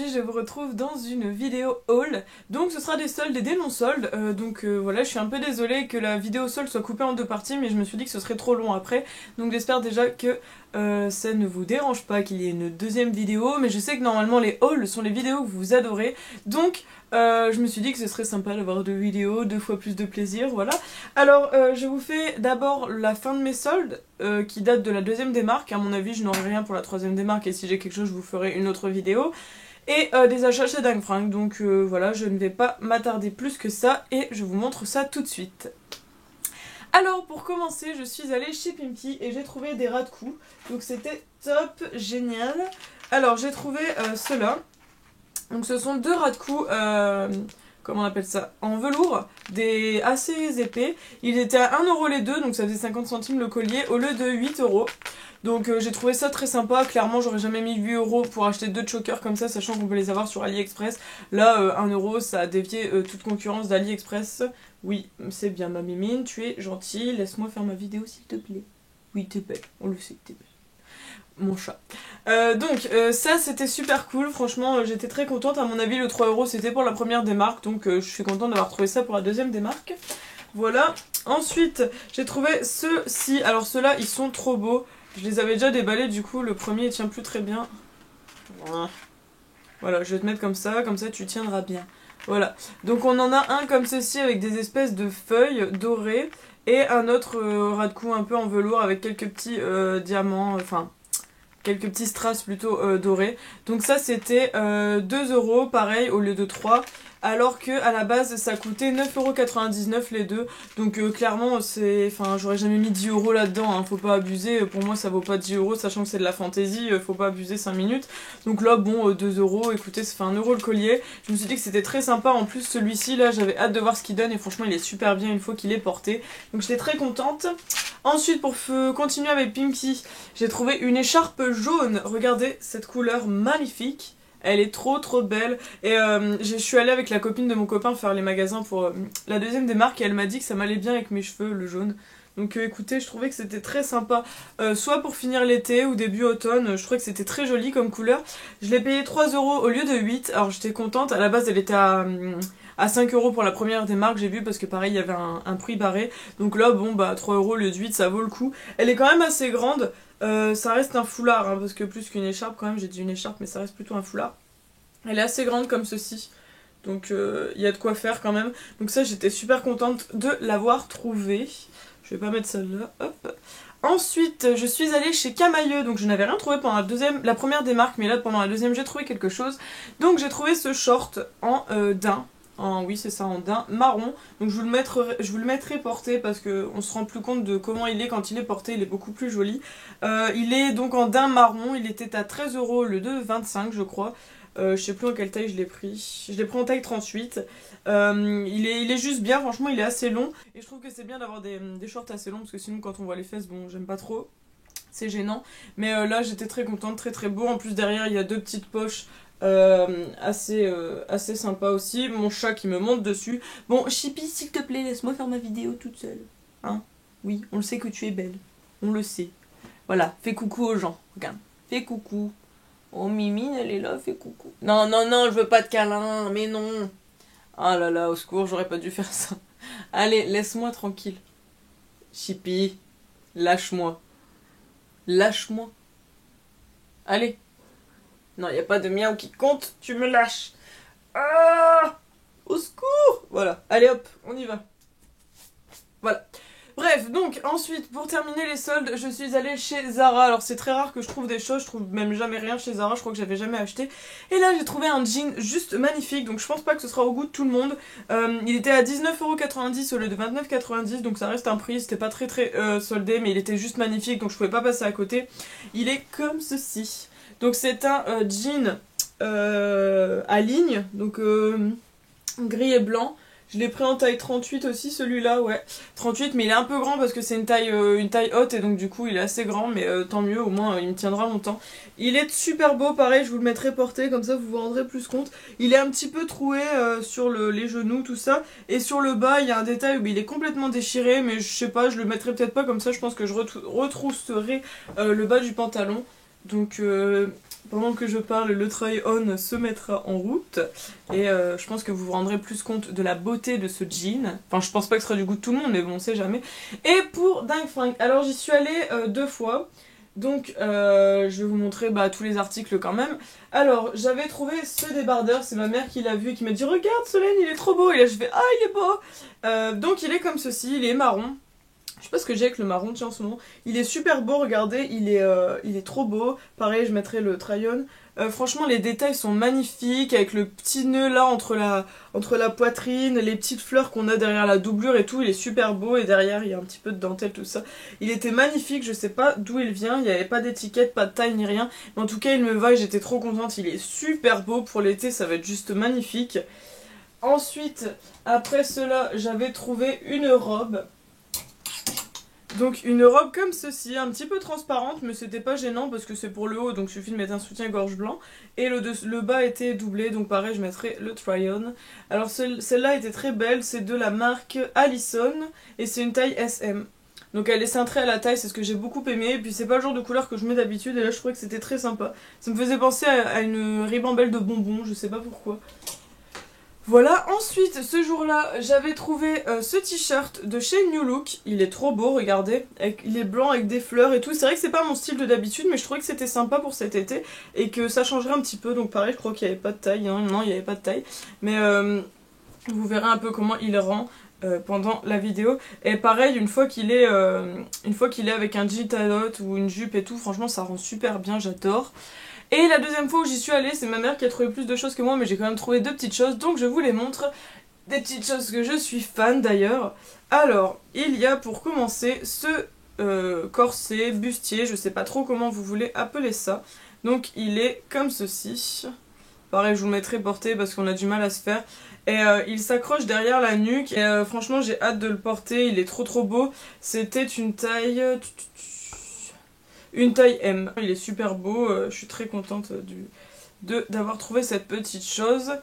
aujourd'hui je vous retrouve dans une vidéo haul. Donc ce sera des soldes et des non-soldes. Voilà, je suis un peu désolée que la vidéo solde soit coupée en deux parties, mais je me suis dit que ce serait trop long après. Donc j'espère déjà que ça ne vous dérange pas qu'il y ait une deuxième vidéo. Mais je sais que normalement les hauls sont les vidéos que vous adorez. Donc je me suis dit que ce serait sympa d'avoir deux vidéos, deux fois plus de plaisir, voilà. Alors je vous fais d'abord la fin de mes soldes qui date de la deuxième démarque. À mon avis je n'aurai rien pour la troisième démarque et si j'ai quelque chose je vous ferai une autre vidéo. Et des achats chez Dingue Fringues, donc voilà, je ne vais pas m'attarder plus que ça et je vous montre ça tout de suite. Alors pour commencer, je suis allée chez Pimpy et j'ai trouvé des ras de cou, donc c'était top, génial. Alors j'ai trouvé ceux-là, donc ce sont deux ras de cou, comment on appelle ça, en velours, des assez épais. Ils étaient à 1€ les deux, donc ça faisait 50 centimes le collier au lieu de 8€. Donc j'ai trouvé ça très sympa. Clairement j'aurais jamais mis 8€ pour acheter deux chokers comme ça, sachant qu'on peut les avoir sur AliExpress. Là 1€ ça a dévié toute concurrence d'AliExpress. Oui, c'est bien ma mimine, tu es gentille, laisse-moi faire ma vidéo s'il te plaît. Oui, t'es belle, on le sait, t'es belle. Mon chat. Ça c'était super cool, franchement j'étais très contente. À mon avis le 3€ c'était pour la première démarque, donc je suis contente d'avoir trouvé ça pour la deuxième démarque. Voilà. Ensuite j'ai trouvé ceux-ci, alors ceux-là ils sont trop beaux. Je les avais déjà déballés, du coup le premier il tient plus très bien. Voilà, je vais te mettre comme ça tu tiendras bien. Voilà, donc on en a un comme ceci avec des espèces de feuilles dorées et un autre ras de cou un peu en velours avec quelques petits diamants, enfin quelques petits strass plutôt dorés. Donc ça c'était 2€ pareil au lieu de 3, alors que à la base ça coûtait 9,99€ les deux. Donc clairement c'est, enfin j'aurais jamais mis 10€ là-dedans, hein, faut pas abuser. Pour moi ça vaut pas 10€, sachant que c'est de la fantaisie, faut pas abuser 5 minutes. Donc là bon 2€, écoutez ça fait 1€ le collier. Je me suis dit que c'était très sympa, en plus celui-ci là j'avais hâte de voir ce qu'il donne et franchement il est super bien une fois qu'il est porté. Donc j'étais très contente. Ensuite pour continuer avec Pimpy, j'ai trouvé une écharpe jaune. Regardez cette couleur magnifique. Elle est trop belle. Et je suis allée avec la copine de mon copain faire les magasins pour la deuxième démarque et elle m'a dit que ça m'allait bien avec mes cheveux, le jaune. Donc écoutez, je trouvais que c'était très sympa. Soit pour finir l'été ou début automne, je trouvais que c'était très joli comme couleur. Je l'ai payé 3€ au lieu de 8. Alors j'étais contente. À la base elle était à 5€ pour la première démarque, j'ai vu, parce que pareil il y avait un prix barré. Donc là bon bah 3€ au lieu de 8, ça vaut le coup. Elle est quand même assez grande. Ça reste un foulard, hein, parce que plus qu'une écharpe quand même, j'ai dit une écharpe mais ça reste plutôt un foulard. Elle est assez grande comme ceci, donc il y a de quoi faire quand même. Donc ça j'étais super contente de l'avoir trouvé. Je vais pas mettre celle-là, hop. Ensuite je suis allée chez Camailleux, donc je n'avais rien trouvé pendant la première démarque, mais là pendant la deuxième j'ai trouvé quelque chose. Donc j'ai trouvé ce short en daim. Oui c'est ça, en daim marron. Donc je vous le mettrai porté parce qu'on se rend plus compte de comment il est quand il est porté, il est beaucoup plus joli. Il est donc en daim marron, il était à 13€ le de 25 je crois. Je sais plus en quelle taille je l'ai pris. Je l'ai pris en taille 38. Il est juste bien, franchement il est assez long. Et je trouve que c'est bien d'avoir des shorts assez longs parce que sinon quand on voit les fesses, bon j'aime pas trop. C'est gênant. Mais là j'étais très contente, très beau. En plus derrière il y a deux petites poches. Assez sympa aussi. Mon chat qui me monte dessus. Bon, Chippy, s'il te plaît, laisse-moi faire ma vidéo toute seule. Hein? Oui, on le sait que tu es belle. On le sait. Voilà, fais coucou aux gens. Regarde, fais coucou. Oh, Mimine, elle est là, fais coucou. Non, je veux pas de câlin, mais non. Ah là là, au secours, j'aurais pas dû faire ça. Allez, laisse-moi tranquille. Chippy, lâche-moi. Lâche-moi. Allez. Non, il n'y a pas de miaou qui compte, tu me lâches. Ah, au secours. Voilà, allez hop, on y va. Voilà. Bref, donc ensuite, pour terminer les soldes, je suis allée chez Zara. Alors c'est très rare que je trouve des choses, je trouve même jamais rien chez Zara, je crois que j'avais jamais acheté. Et là j'ai trouvé un jean juste magnifique, donc je pense pas que ce sera au goût de tout le monde. Il était à 19,90€ au lieu de 29,90€, donc ça reste un prix, c'était pas très soldé, mais il était juste magnifique, donc je pouvais pas passer à côté. Il est comme ceci. Donc c'est un jean à ligne, donc gris et blanc. Je l'ai pris en taille 38 aussi, celui-là, ouais. 38, mais il est un peu grand parce que c'est une taille haute et donc du coup il est assez grand, mais tant mieux, au moins il me tiendra longtemps. Il est super beau, pareil, je vous le mettrai porté, comme ça vous vous rendrez plus compte. Il est un petit peu troué sur les genoux, tout ça, et sur le bas il y a un détail où il est complètement déchiré, mais je sais pas, je le mettrai peut-être pas, comme ça je pense que je retrousserai le bas du pantalon. Donc pendant que je parle, le try-on se mettra en route. Et je pense que vous vous rendrez plus compte de la beauté de ce jean. Enfin, je pense pas que ce sera du goût de tout le monde, mais bon, on sait jamais. Et pour Dingue Fringue, alors j'y suis allée 2 fois. Donc je vais vous montrer tous les articles quand même. Alors j'avais trouvé ce débardeur, c'est ma mère qui l'a vu et qui m'a dit regarde Solène, il est trop beau. Et là je fais ah il est beau. Donc il est comme ceci, il est marron. Je sais pas ce que j'ai avec le marron tiens en ce moment. Il est super beau, regardez, il est trop beau. Pareil je mettrai le try-on. Franchement les détails sont magnifiques avec le petit nœud là entre la poitrine, les petites fleurs qu'on a derrière la doublure et tout, il est super beau et derrière il y a un petit peu de dentelle tout ça. Il était magnifique, je sais pas d'où il vient, il n'y avait pas d'étiquette, pas de taille ni rien, mais en tout cas il me va et j'étais trop contente, il est super beau pour l'été, ça va être juste magnifique. Ensuite, après cela, j'avais trouvé une robe. Donc une robe comme ceci, un petit peu transparente mais c'était pas gênant parce que c'est pour le haut donc il suffit de mettre un soutien-gorge blanc. Et le bas était doublé donc pareil je mettrai le try-on. Alors celle-là était très belle, c'est de la marque Allison et c'est une taille SM. Donc elle est cintrée à la taille, c'est ce que j'ai beaucoup aimé. Et puis c'est pas le genre de couleur que je mets d'habitude et là je trouvais que c'était très sympa. Ça me faisait penser à une ribambelle de bonbons, je sais pas pourquoi. Voilà, ensuite, ce jour-là, j'avais trouvé ce t-shirt de chez New Look. Il est trop beau, regardez. Il est blanc avec des fleurs et tout. C'est vrai que c'est pas mon style de d'habitude, mais je trouvais que c'était sympa pour cet été et que ça changerait un petit peu. Donc pareil, je crois qu'il n'y avait pas de taille. Hein. Non, il n'y avait pas de taille. Mais vous verrez un peu comment il rend pendant la vidéo. Et pareil, une fois qu'il est avec un jean talotte ou une jupe et tout, franchement, ça rend super bien, j'adore. Et la deuxième fois où j'y suis allée, c'est ma mère qui a trouvé plus de choses que moi, mais j'ai quand même trouvé 2 petites choses, donc je vous les montre. Des petites choses que je suis fan d'ailleurs. Alors, il y a pour commencer ce corset, bustier, je sais pas trop comment vous voulez appeler ça. Donc il est comme ceci. Pareil, je vous le mettrai porté parce qu'on a du mal à se faire. Et il s'accroche derrière la nuque. Et franchement, j'ai hâte de le porter, il est trop beau. C'était une taille... Une taille M. Il est super beau, je suis très contente d'avoir trouvé cette petite chose.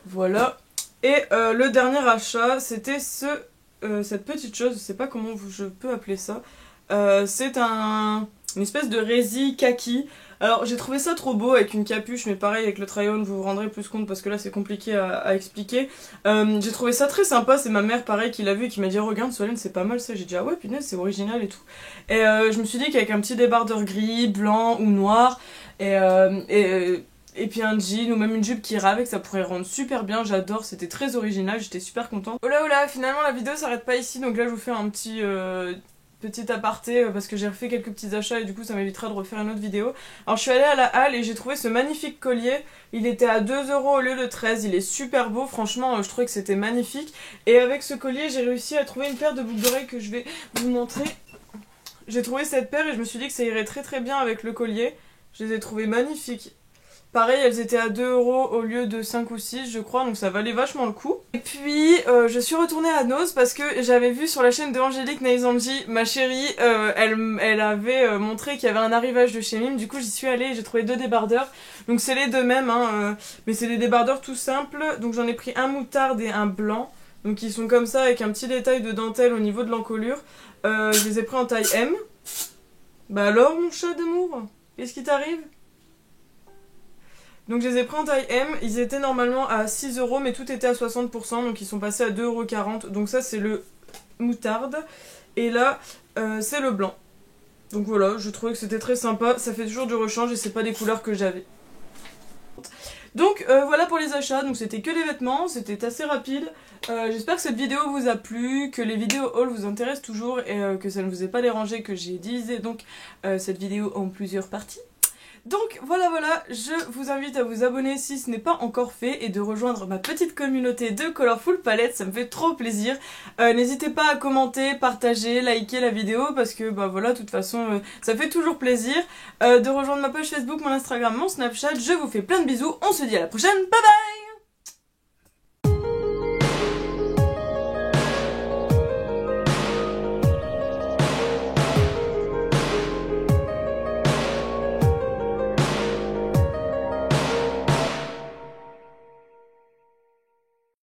Voilà. Et le dernier achat, c'était cette petite chose, je sais pas comment je peux appeler ça. C'est une espèce de résille kaki. Alors j'ai trouvé ça trop beau avec une capuche, mais pareil avec le try-on vous vous rendrez plus compte parce que là c'est compliqué à expliquer. J'ai trouvé ça très sympa, c'est ma mère pareil qui l'a vu et qui m'a dit oh, regarde Solène c'est pas mal ça, j'ai dit ah ouais punaise c'est original et tout. Et je me suis dit qu'avec un petit débardeur gris, blanc ou noir et puis un jean ou même une jupe qui irait avec, ça pourrait rendre super bien, j'adore, c'était très original, j'étais super contente. Oh là, finalement la vidéo s'arrête pas ici, donc là je vous fais un petit aparté parce que j'ai refait quelques petits achats et du coup ça m'évitera de refaire une autre vidéo. Alors je suis allée à la halle et j'ai trouvé ce magnifique collier, il était à 2 € au lieu de 13, il est super beau, franchement je trouvais que c'était magnifique. Et avec ce collier j'ai réussi à trouver une paire de boucles d'oreilles que je vais vous montrer. J'ai trouvé cette paire et je me suis dit que ça irait très bien avec le collier, je les ai trouvées magnifiques. Pareil, elles étaient à 2 € au lieu de 5 ou 6 je crois, donc ça valait vachement le coup. Et puis je suis retournée à Noz parce que j'avais vu sur la chaîne de Angélique Naizanji, ma chérie, elle avait montré qu'il y avait un arrivage de chez Mime, du coup j'y suis allée et j'ai trouvé 2 débardeurs. Donc c'est les deux mêmes, hein, mais c'est des débardeurs tout simples, donc j'en ai pris un moutarde et un blanc. Donc ils sont comme ça avec un petit détail de dentelle au niveau de l'encolure. Je les ai pris en taille M. Bah alors mon chat d'amour, qu'est-ce qui t'arrive ? Donc je les ai pris en taille M, ils étaient normalement à 6 € mais tout était à 60%, donc ils sont passés à 2,40 €. Donc ça c'est le moutarde, et là c'est le blanc. Donc voilà, je trouvais que c'était très sympa, ça fait toujours du rechange et c'est pas des couleurs que j'avais. Donc voilà pour les achats, donc c'était que des vêtements, c'était assez rapide. J'espère que cette vidéo vous a plu, que les vidéos haul vous intéressent toujours et que ça ne vous ait pas dérangé que j'ai divisé donc cette vidéo en plusieurs parties. Donc voilà, je vous invite à vous abonner si ce n'est pas encore fait et de rejoindre ma petite communauté de Colorful Palette, ça me fait trop plaisir. N'hésitez pas à commenter, partager, liker la vidéo parce que bah voilà, de toute façon ça fait toujours plaisir. De rejoindre ma page Facebook, mon Instagram, mon Snapchat, je vous fais plein de bisous, on se dit à la prochaine, bye bye.